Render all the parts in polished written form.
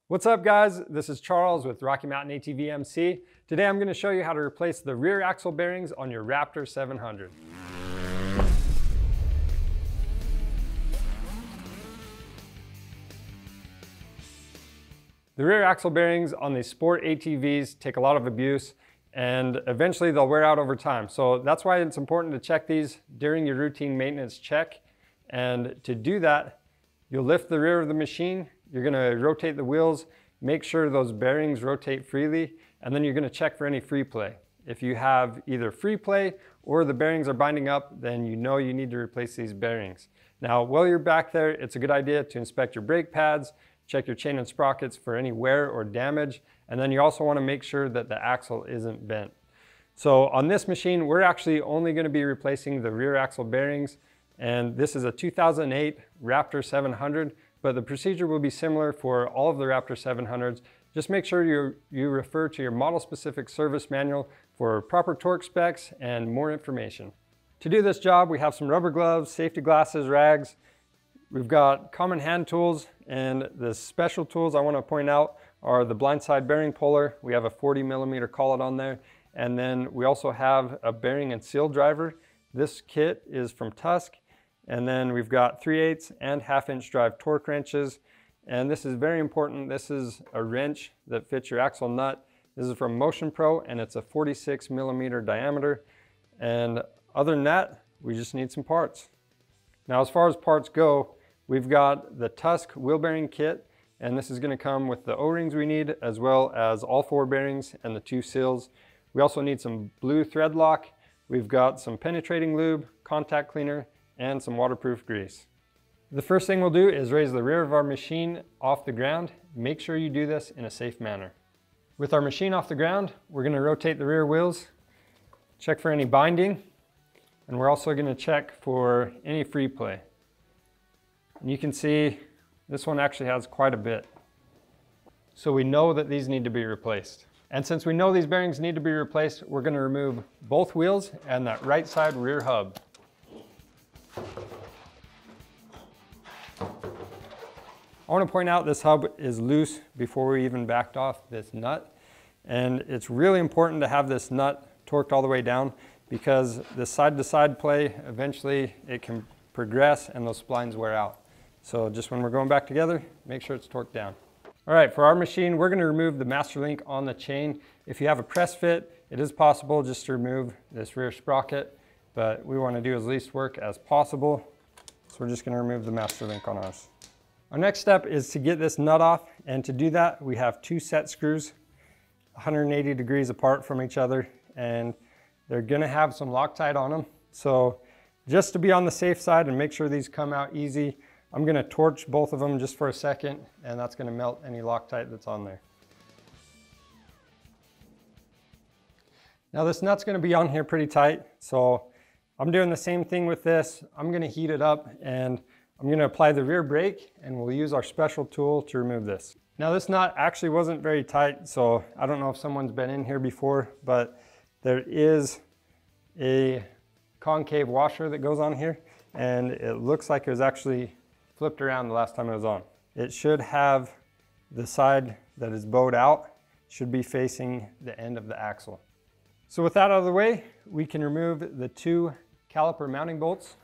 What's up guys, this is Charles with Rocky Mountain ATV MC. Today I'm going to show you how to replace the rear axle bearings on your Raptor 700. The rear axle bearings on these sport ATVs take a lot of abuse and eventually they'll wear out over time. So that's why it's important to check these during your routine maintenance check. And to do that, you'll lift the rear of the machine. You're going to rotate the wheels, make sure those bearings rotate freely, and then you're going to check for any free play. If you have either free play or the bearings are binding up, then you know you need to replace these bearings. Now, while you're back there, it's a good idea to inspect your brake pads, check your chain and sprockets for any wear or damage, and then you also want to make sure that the axle isn't bent. So on this machine, we're actually only going to be replacing the rear axle bearings, and this is a 2008 Raptor 700. But the procedure will be similar for all of the Raptor 700s. Just make sure you refer to your model-specific service manual for proper torque specs and more information. To do this job, we have some rubber gloves, safety glasses, rags. We've got common hand tools, and the special tools I want to point out are the blindside bearing puller. We have a 40mm collet on there, and then we also have a bearing and seal driver. This kit is from Tusk. And then we've got 3/8 and 1/2-inch drive torque wrenches. And this is very important. This is a wrench that fits your axle nut. This is from Motion Pro and it's a 46mm diameter. And other than that, we just need some parts. Now, as far as parts go, we've got the Tusk wheel bearing kit, and this is going to come with the O-rings we need, as well as all 4 bearings and the 2 seals. We also need some blue thread lock. We've got some penetrating lube, contact cleaner, and some waterproof grease. The first thing we'll do is raise the rear of our machine off the ground. Make sure you do this in a safe manner. With our machine off the ground, we're going to rotate the rear wheels, check for any binding, and we're also going to check for any free play. And you can see this one actually has quite a bit. So we know that these need to be replaced. And since we know these bearings need to be replaced, we're going to remove both wheels and that right side rear hub. I want to point out this hub is loose before we even backed off this nut, and it's really important to have this nut torqued all the way down because the side-to-side play, eventually it can progress and those splines wear out. So just when we're going back together, make sure it's torqued down. All right, for our machine, we're going to remove the master link on the chain. If you have a press fit, it is possible just to remove this rear sprocket, but we want to do as least work as possible. So we're just going to remove the master link on ours. Our next step is to get this nut off, and to do that we have 2 set screws 180 degrees apart from each other, and they're going to have some Loctite on them. So just to be on the safe side and make sure these come out easy, I'm going to torch both of them just for a second, and that's going to melt any Loctite that's on there. Now this nut's going to be on here pretty tight, so I'm doing the same thing with this. I'm going to heat it up and I'm going to apply the rear brake, and we'll use our special tool to remove this. Now this nut actually wasn't very tight, so I don't know if someone's been in here before, but there is a concave washer that goes on here, and it looks like it was actually flipped around the last time it was on. It should have the side that is bowed out, should be facing the end of the axle. So with that out of the way, we can remove the 2 caliper mounting bolts.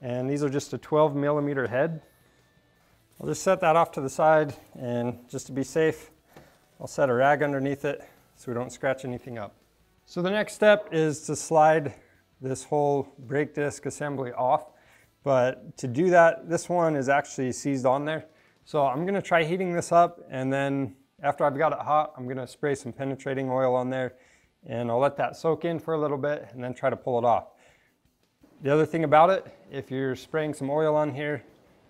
And these are just a 12mm head. I'll just set that off to the side, and just to be safe, I'll set a rag underneath it so we don't scratch anything up. So the next step is to slide this whole brake disc assembly off. But to do that, this one is actually seized on there. So I'm going to try heating this up, and then after I've got it hot, I'm going to spray some penetrating oil on there, and I'll let that soak in for a little bit and then try to pull it off. The other thing about it, if you're spraying some oil on here,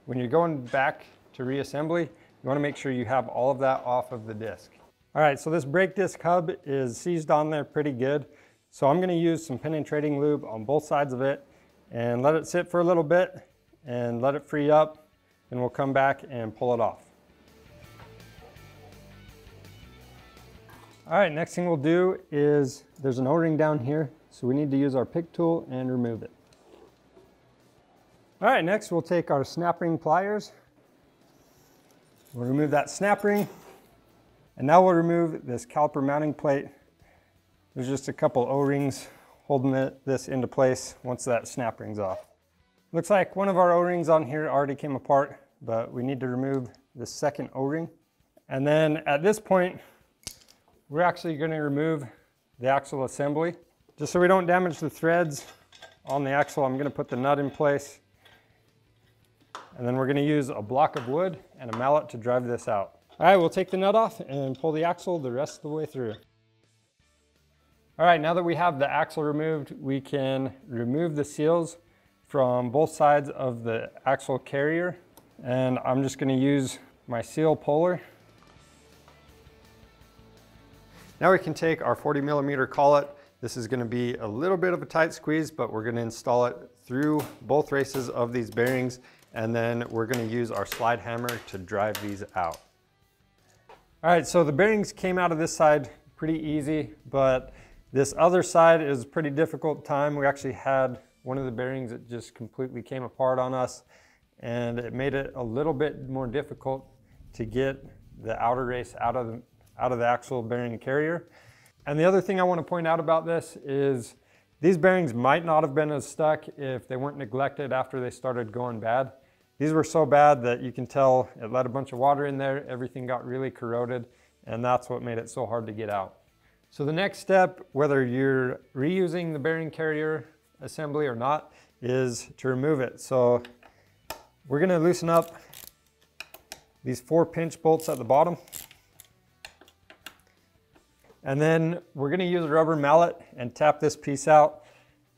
when you're going back to reassembly, you want to make sure you have all of that off of the disc. All right, so this brake disc hub is seized on there pretty good. So I'm going to use some penetrating lube on both sides of it and let it sit for a little bit and let it free up, and we'll come back and pull it off. All right, next thing we'll do is there's an O-ring down here, so we need to use our pick tool and remove it. All right, next we'll take our snap ring pliers We'll remove that snap ring. And now we'll remove this caliper mounting plate. There's just a couple O-rings holding this into place once that snap ring's off. Looks like one of our O-rings on here already came apart, but we need to remove the second O-ring. And then at this point, we're actually going to remove the axle assembly. Just so we don't damage the threads on the axle, I'm going to put the nut in place. And then we're going to use a block of wood and a mallet to drive this out. All right, we'll take the nut off and pull the axle the rest of the way through. All right, now that we have the axle removed, we can remove the seals from both sides of the axle carrier. And I'm just going to use my seal puller. Now we can take our 40mm collet. This is going to be a little bit of a tight squeeze, but we're going to install it through both races of these bearings, and then we're going to use our slide hammer to drive these out. All right, so the bearings came out of this side pretty easy, but this other side is a pretty difficult time. We actually had one of the bearings that just completely came apart on us, and it made it a little bit more difficult to get the outer race out of the axle bearing carrier. And the other thing I want to point out about this is these bearings might not have been as stuck if they weren't neglected after they started going bad. These were so bad that you can tell it let a bunch of water in there, everything got really corroded, and that's what made it so hard to get out. So the next step, whether you're reusing the bearing carrier assembly or not, is to remove it. So we're going to loosen up these 4 pinch bolts at the bottom. And then we're going to use a rubber mallet and tap this piece out.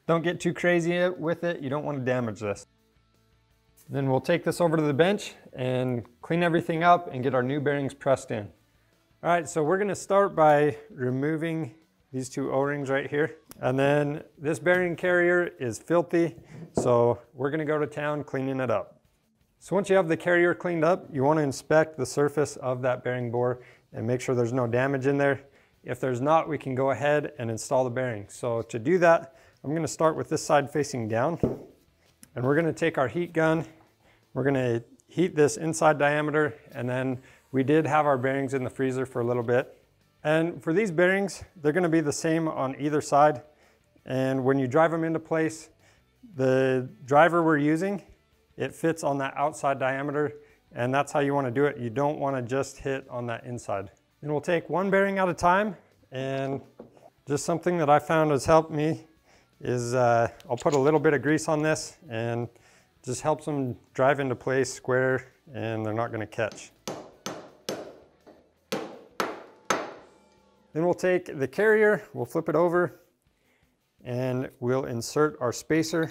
Don't get too crazy with it. You don't want to damage this. Then we'll take this over to the bench and clean everything up and get our new bearings pressed in. All right, so we're going to start by removing these 2 O-rings right here. And then this bearing carrier is filthy, so we're going to go to town cleaning it up. So once you have the carrier cleaned up, you want to inspect the surface of that bearing bore and make sure there's no damage in there. If there's not, we can go ahead and install the bearings. So to do that, I'm going to start with this side facing down, and we're going to take our heat gun. We're going to heat this inside diameter, and then we did have our bearings in the freezer for a little bit. And for these bearings, they're going to be the same on either side. And when you drive them into place, the driver we're using, it fits on that outside diameter, and that's how you want to do it. You don't want to just hit on that inside. And we'll take one bearing at a time, and just something that I found has helped me is I'll put a little bit of grease on this, and just helps them drive into place square, and they're not going to catch. Then we'll take the carrier, we'll flip it over, and we'll insert our spacer.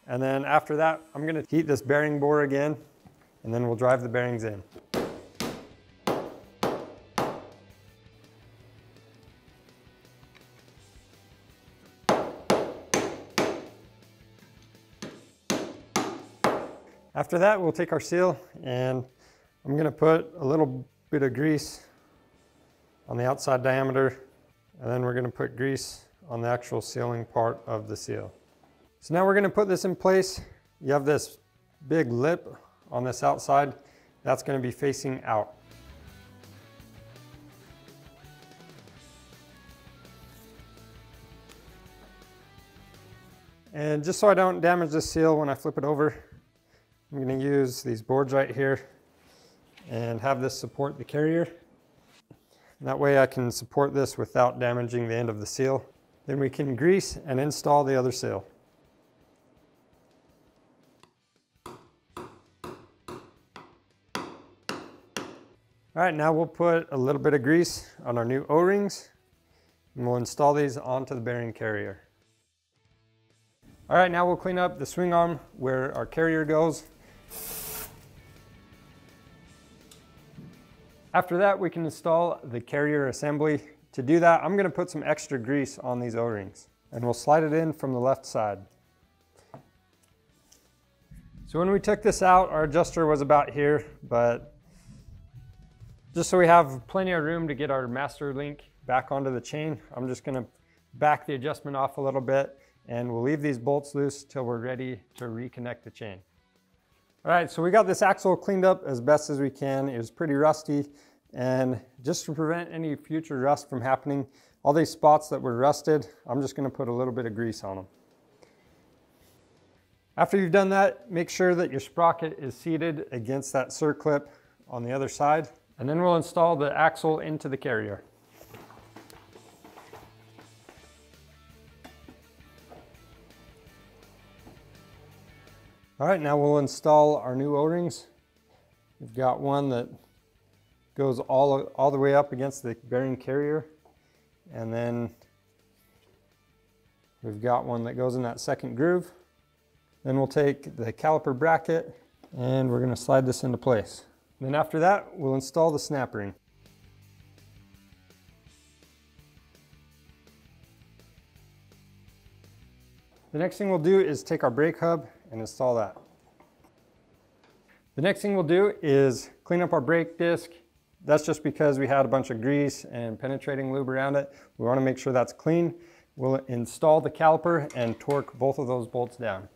And then after that, I'm going to heat this bearing bore again, and then we'll drive the bearings in. After that, we'll take our seal, and I'm going to put a little bit of grease on the outside diameter, and then we're going to put grease on the actual sealing part of the seal. So now we're going to put this in place. You have this big lip on this outside. That's going to be facing out. And just so I don't damage the seal when I flip it over, I'm going to use these boards right here and have this support the carrier. That way I can support this without damaging the end of the seal. Then we can grease and install the other seal. All right, now we'll put a little bit of grease on our new O-rings, and we'll install these onto the bearing carrier. All right, now we'll clean up the swing arm where our carrier goes. After that, we can install the carrier assembly. To do that, I'm going to put some extra grease on these O-rings, and we'll slide it in from the left side. So when we took this out, our adjuster was about here, but just so we have plenty of room to get our master link back onto the chain, I'm just going to back the adjustment off a little bit, and we'll leave these bolts loose till we're ready to reconnect the chain. All right, so we got this axle cleaned up as best as we can. It was pretty rusty, and just to prevent any future rust from happening, all these spots that were rusted, I'm just gonna put a little bit of grease on them. After you've done that, make sure that your sprocket is seated against that circlip on the other side, and then we'll install the axle into the carrier. All right, now we'll install our new O-rings. We've got one that goes all the way up against the bearing carrier, and then we've got one that goes in that second groove. Then we'll take the caliper bracket and we're going to slide this into place. Then after that, we'll install the snap ring. The next thing we'll do is take our brake hub and install that. The next thing we'll do is clean up our brake disc. That's just because we had a bunch of grease and penetrating lube around it. We want to make sure that's clean. We'll install the caliper and torque both of those bolts down.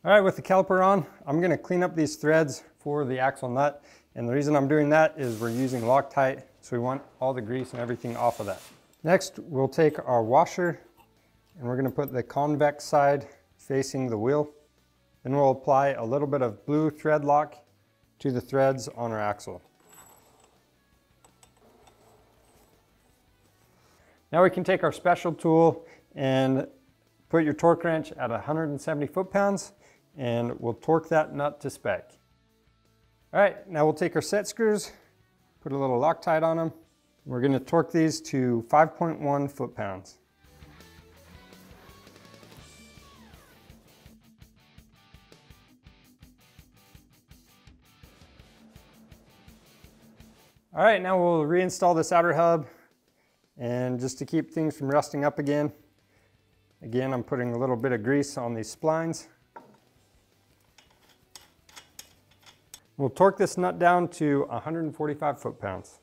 All right, with the caliper on, I'm going to clean up these threads for the axle nut. And the reason I'm doing that is we're using Loctite, so we want all the grease and everything off of that. Next, we'll take our washer and we're going to put the convex side facing the wheel. Then we'll apply a little bit of blue thread lock to the threads on our axle. Now we can take our special tool and put your torque wrench at 170 foot-pounds and we'll torque that nut to spec. All right, now we'll take our set screws, put a little Loctite on them. We're going to torque these to 5.1 foot-pounds. All right, now we'll reinstall this outer hub, and just to keep things from rusting up again, I'm putting a little bit of grease on these splines. We'll torque this nut down to 145 foot-pounds.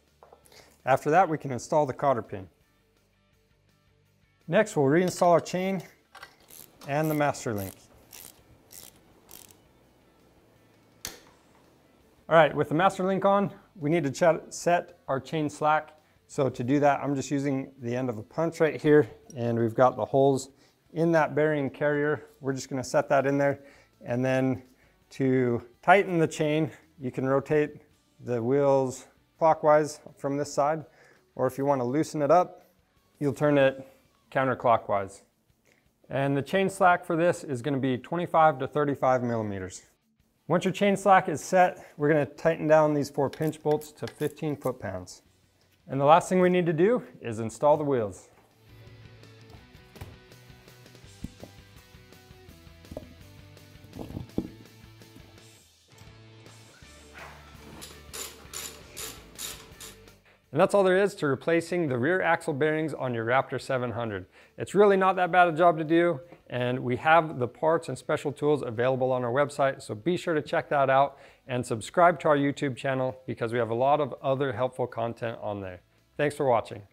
After that, we can install the cotter pin. Next, we'll reinstall our chain and the master link. All right, with the master link on, we need to set our chain slack. So to do that, I'm just using the end of a punch right here, and we've got the holes in that bearing carrier. We're just gonna set that in there. And then to tighten the chain, you can rotate the wheels clockwise from this side, or if you want to loosen it up, you'll turn it counterclockwise. And the chain slack for this is going to be 25 to 35 millimeters. Once your chain slack is set, we're going to tighten down these 4 pinch bolts to 15 foot-pounds. And the last thing we need to do is install the wheels. And that's all there is to replacing the rear axle bearings on your Raptor 700. It's really not that bad a job to do, and we have the parts and special tools available on our website, so be sure to check that out and subscribe to our YouTube channel because we have a lot of other helpful content on there. Thanks for watching.